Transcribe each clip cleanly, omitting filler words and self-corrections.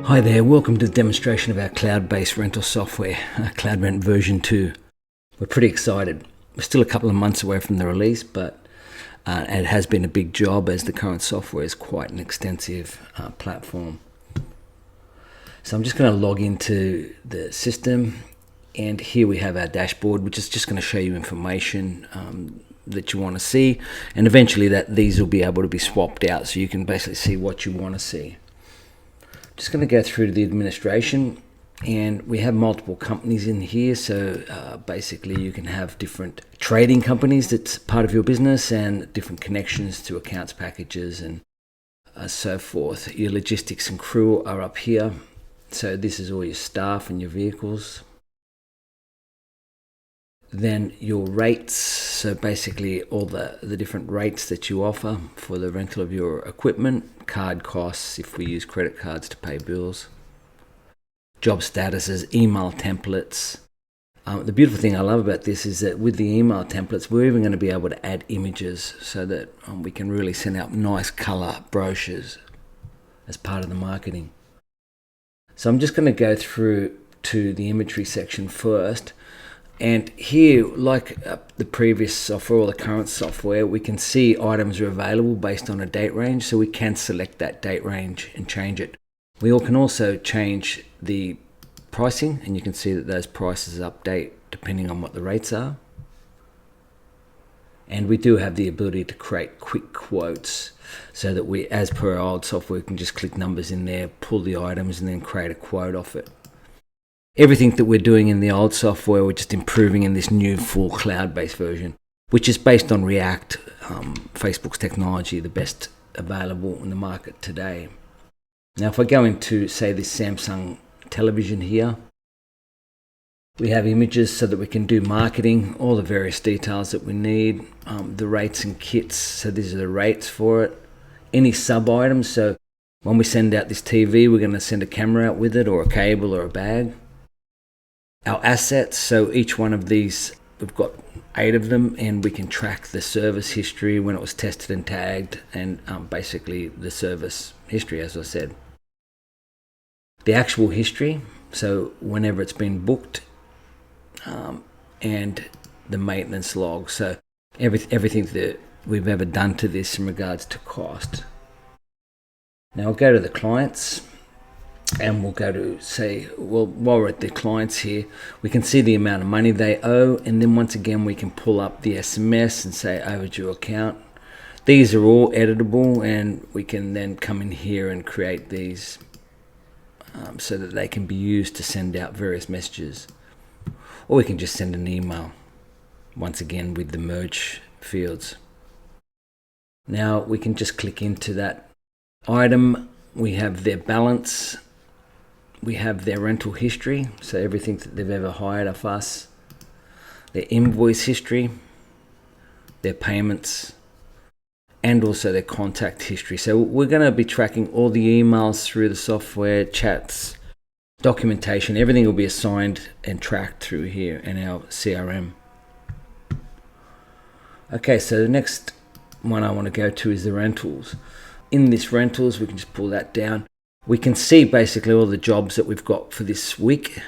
Hi there, welcome to the demonstration of our cloud-based rental software, CloudRent version 2. We're pretty excited. We're still a couple of months away from the release, but it has been a big job as the current software is quite an extensive platform. So I'm just going to log into the system, and here we have our dashboard, which is just going to show you information that you want to see, and eventually these will be able to be swapped out so you can basically see what you want to see. Just going to go through to the administration, and we have multiple companies in here, so basically you can have different trading companies that's part of your business and different connections to accounts packages and so forth. Your logistics and crew are up here, so this is all your staff and your vehicles. Then your rates, so basically all the different rates that you offer for the rental of your equipment, card costs if we use credit cards to pay bills, job statuses, email templates. The beautiful thing I love about this is that with the email templates, we're even going to be able to add images so that we can really send out nice color brochures as part of the marketing. So I'm just going to go through to the imagery section first. And here, like the previous software or the current software, we can see items are available based on a date range, so we can select that date range and change it. We can also change the pricing, and you can see that those prices update depending on what the rates are. And we do have the ability to create quick quotes so that we, as per our old software, we can just click numbers in there, pull the items, and then create a quote off it. Everything that we're doing in the old software, we're just improving in this new full cloud-based version, which is based on React, Facebook's technology, the best available in the market today. Now, if I go into, say, this Samsung television here, we have images so that we can do marketing, all the various details that we need, the rates and kits, so these are the rates for it, any sub-items, so when we send out this TV, we're going to send a camera out with it, or a cable, or a bag. Our assets, so each one of these, we've got 8 of them, and we can track the service history, when it was tested and tagged, and basically the service history, as I said. The actual history, so whenever it's been booked, and the maintenance log, so everything that we've ever done to this in regards to cost. Now I'll go to the clients. And we'll go to, say, well, while we're at the clients here, we can see the amount of money they owe, and then once again we can pull up the SMS and say overdue account. These are all editable, and we can then come in here and create these so that they can be used to send out various messages. Or we can just send an email, once again with the merge fields. Now we can just click into that item. We have their balance. We have their rental history, so everything that they've ever hired of us, their invoice history, their payments, and also their contact history. So we're going to be tracking all the emails through the software, chats, documentation, everything will be assigned and tracked through here in our CRM. Okay, so the next one I want to go to is the rentals. In this rentals, we can just pull that down. We can see basically all the jobs that we've got for this week,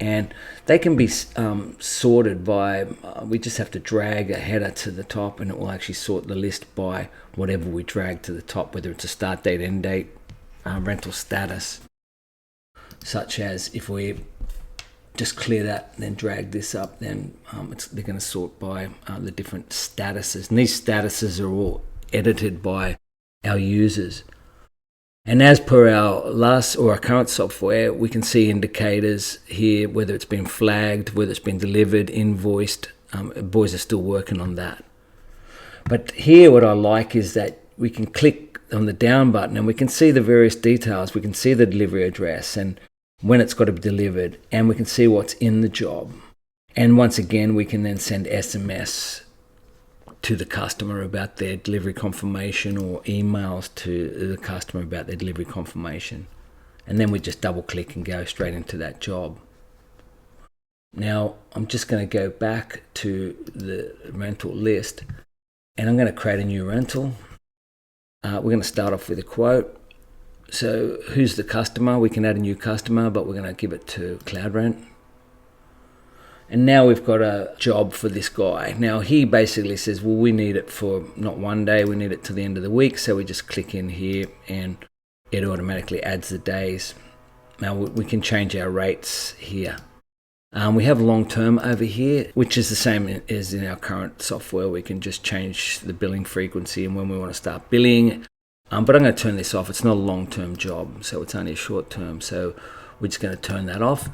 and they can be sorted by, we just have to drag a header to the top, and it will actually sort the list by whatever we drag to the top, whether it's a start date, end date, rental status, such as if we just clear that and then drag this up, then they're going to sort by the different statuses, and these statuses are all edited by our users. And as per our last or our current software, we can see indicators here, whether it's been flagged, whether it's been delivered, invoiced. Boys are still working on that. But here what I like is that we can click on the down button and we can see the various details. We can see the delivery address and when it's got to be delivered, and we can see what's in the job. And once again, we can then send SMS to the customer about their delivery confirmation, or emails to the customer about their delivery confirmation. And then we just double click and go straight into that job. Now I'm just going to go back to the rental list, and I'm going to create a new rental. We're going to start off with a quote. So who's the customer? We can add a new customer, but we're going to give it to CloudRent. And now we've got a job for this guy. Now he basically says, well, we need it for not one day, we need it to the end of the week. So we just click in here and it automatically adds the days. Now we can change our rates here. We have long-term over here, which is the same as in our current software. We can just change the billing frequency and when we want to start billing. But I'm going to turn this off. It's not a long-term job, so it's only a short-term. So we're just going to turn that off.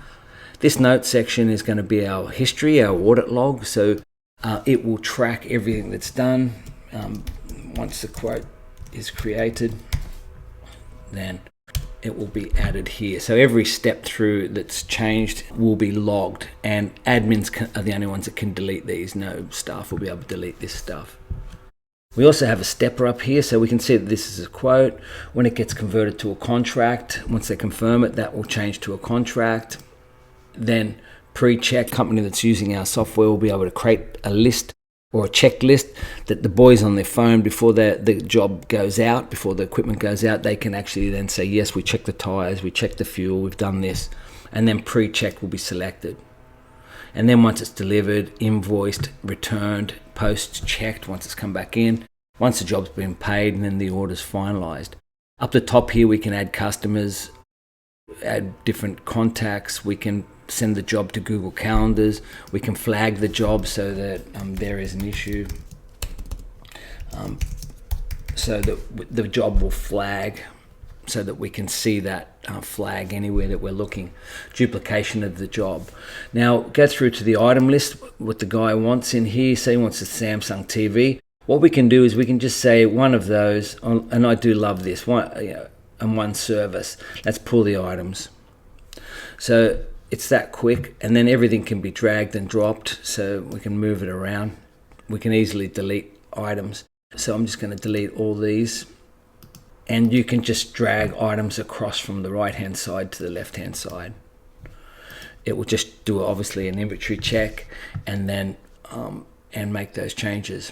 This note section is going to be our history, our audit log. So it will track everything that's done. Once the quote is created, then it will be added here. So every step through that's changed will be logged, and admins are the only ones that can delete these. No staff will be able to delete this stuff. We also have a stepper up here, so we can see that this is a quote. When it gets converted to a contract, once they confirm it, that will change to a contract. Then pre-check, company that's using our software will be able to create a list or a checklist that the boys on their phone, before the job goes out, before the equipment goes out, they can actually then say, yes, we checked the tires, we checked the fuel, we've done this. And then pre-check will be selected. And then once it's delivered, invoiced, returned, post-checked, once it's come back in, once the job's been paid, and then the order's finalised. Up the top here, we can add customers, add different contacts. We can send the job to Google Calendars. We can flag the job so that there is an issue. So that the job will flag, so that we can see that flag anywhere that we're looking. Duplication of the job. Now go through to the item list, what the guy wants in here. Say he wants a Samsung TV. What we can do is we can just say one of those, and I do love this, and one service. Let's pull the items. So it's that quick, and then everything can be dragged and dropped, so we can move it around. We can easily delete items. So I'm just going to delete all these. And you can just drag items across from the right-hand side to the left-hand side. It will just do obviously an inventory check and then and make those changes.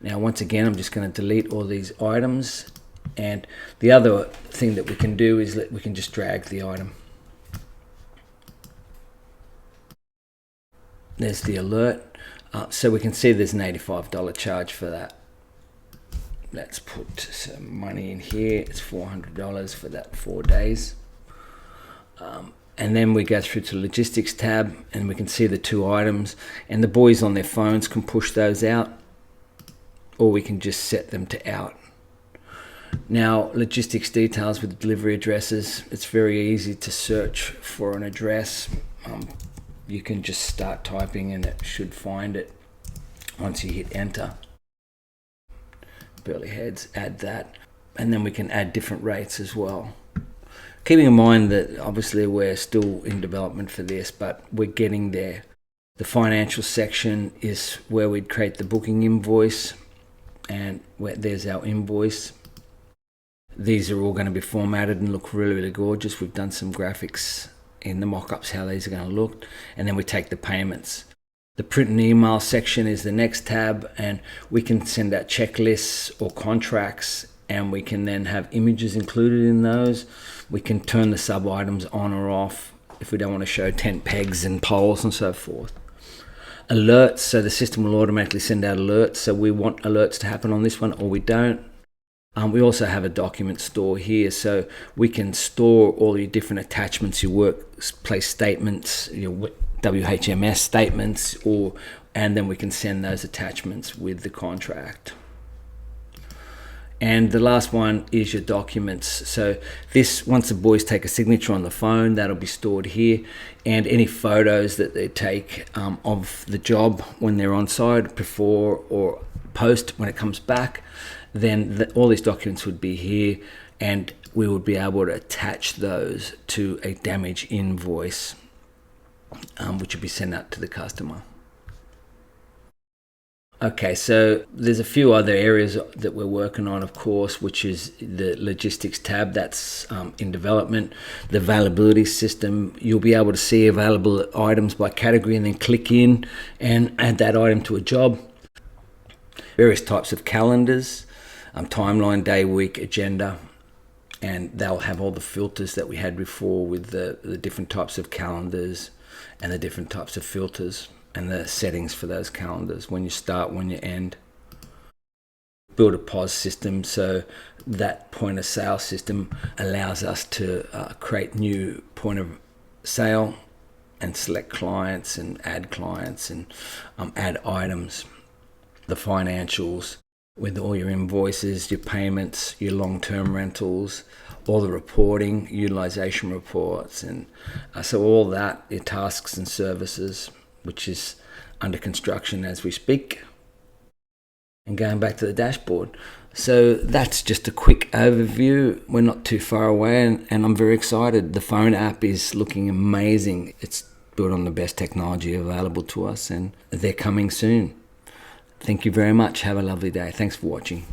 Now once again, I'm just going to delete all these items. And the other thing that we can do is that we can just drag the item. There's the alert. So we can see there's an $85 charge for that. Let's put some money in here. It's $400 for that 4 days. And then we go through to logistics tab and we can see the two items, and the boys on their phones can push those out, or we can just set them to out. Now, logistics details with delivery addresses. It's very easy to search for an address. You can just start typing and it should find it once you hit enter. Burley Heads, add that, and then we can add different rates as well. Keeping in mind that obviously we're still in development for this, but we're getting there. The financial section is where we'd create the booking invoice, and there's our invoice. These are all going to be formatted and look really, really gorgeous. We've done some graphics in the mock-ups how these are going to look, and then we take the payments. The print and email section is the next tab, and we can send out checklists or contracts, and we can then have images included in those. We can turn the sub items on or off if we don't want to show tent pegs and poles and so forth. Alerts, so the system will automatically send out alerts, so we want alerts to happen on this one or we don't. We also have a document store here, so we can store all your different attachments, your workplace statements, your WHMS statements, and then we can send those attachments with the contract. And the last one is your documents. So this, once the boys take a signature on the phone, that'll be stored here, and any photos that they take of the job when they're on site, before or post when it comes back, then all these documents would be here, and we would be able to attach those to a damage invoice, which would be sent out to the customer. Okay, so there's a few other areas that we're working on, of course, which is the logistics tab that's in development. The availability system, you'll be able to see available items by category and then click in and add that item to a job. Various types of calendars, timeline, day, week, agenda. and they'll have all the filters that we had before with the different types of calendars and the different types of filters and the settings for those calendars, when you start, when you end. Build a POS system, so that point of sale system allows us to create new point of sale and select clients and add clients and add items, the financials with all your invoices, your payments, your long-term rentals, all the reporting, utilization reports, and so all that, your tasks and services, which is under construction as we speak. And going back to the dashboard. So that's just a quick overview. We're not too far away, and I'm very excited. The phone app is looking amazing. It's built on the best technology available to us, and they're coming soon. Thank you very much. Have a lovely day. Thanks for watching.